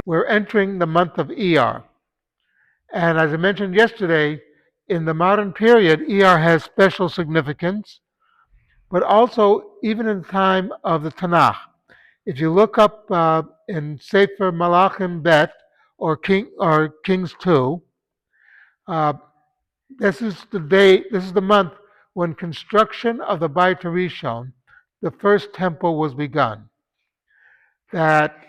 We're entering the month of Iyar. And as I mentioned yesterday, in the modern period, Iyar has special significance, but also even in the time of the Tanakh. If you look up in Sefer Malachim Bet or Kings 2, uh, this is the month when construction of the Beit Rishon, the first temple, was begun. That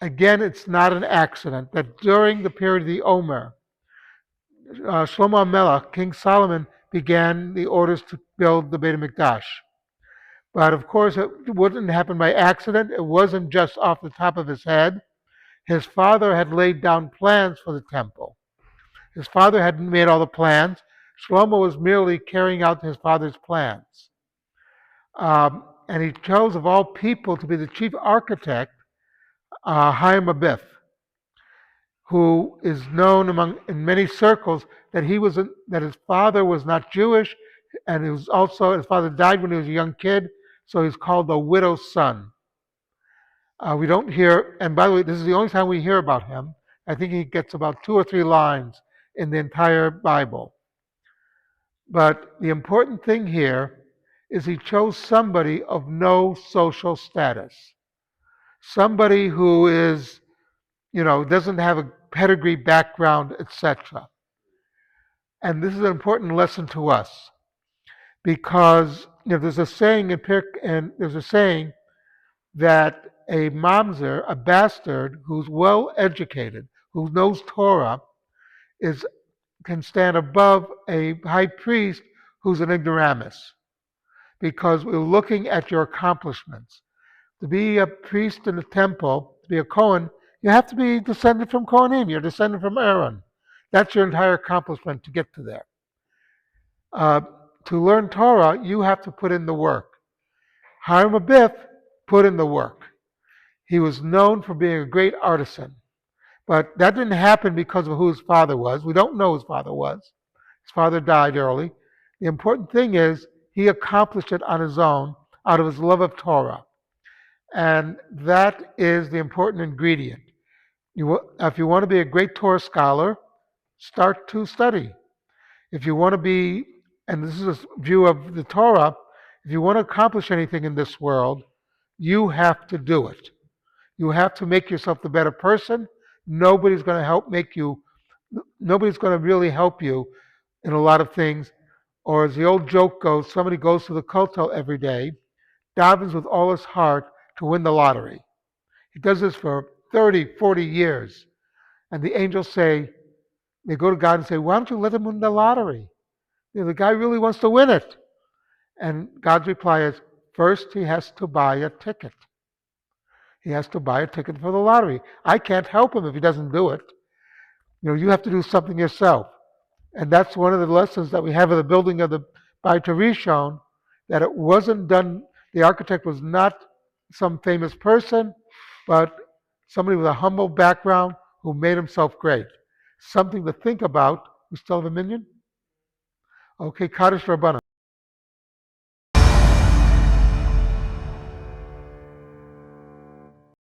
again, it's not an accident that during the period of the Omer, Shlomo Melech, King Solomon, began the orders to build the Beit HaMikdash. But of course, it wouldn't happen by accident. It wasn't just off the top of his head. His father had laid down plans for the temple. His father had made all the plans. Shlomo was merely carrying out his father's plans. And he chose, of all people, to be the chief architect, Chaim Abith, who is known in many circles that that his father was not Jewish, and his father died when he was a young kid, so he's called the widow's son. We don't hear, and by the way, this is the only time we hear about him. I think he gets about 2 or 3 lines in the entire Bible. But the important thing here is he chose somebody of no social status, somebody who doesn't have a pedigree, background, etc. And this is an important lesson to us because there's a saying that a mamzer, a bastard who's well educated, who knows Torah, can stand above a high priest who's an ignoramus, because we're looking at your accomplishments. To be a priest in the temple, to be a Kohen, you have to be descended from Kohanim. You're descended from Aaron. That's your entire accomplishment to get to there. To learn Torah, you have to put in the work. Chaim Abith put in the work. He was known for being a great artisan. But that didn't happen because of who his father was. We don't know who his father was. His father died early. The important thing is he accomplished it on his own out of his love of Torah. And that is the important ingredient. If you want to be a great Torah scholar, start to study. If you want to be, and this is a view of the Torah, if you want to accomplish anything in this world, you have to do it. You have to make yourself the better person. Nobody's going to really help you in a lot of things. Or as the old joke goes, somebody goes to the kotel every day, davens with all his heart to win the lottery. He does this for 30, 40 years. And the angels they go to God and say, why don't you let him win the lottery? The guy really wants to win it. And God's reply is, first he has to buy a ticket. He has to buy a ticket for the lottery. I can't help him if he doesn't do it. You have to do something yourself. And that's one of the lessons that we have of the building of the Beit Rishon, that it wasn't done, the architect was not some famous person, but somebody with a humble background who made himself great. Something to think about. We still have a minyan? Okay, Kaddish Rabbanan.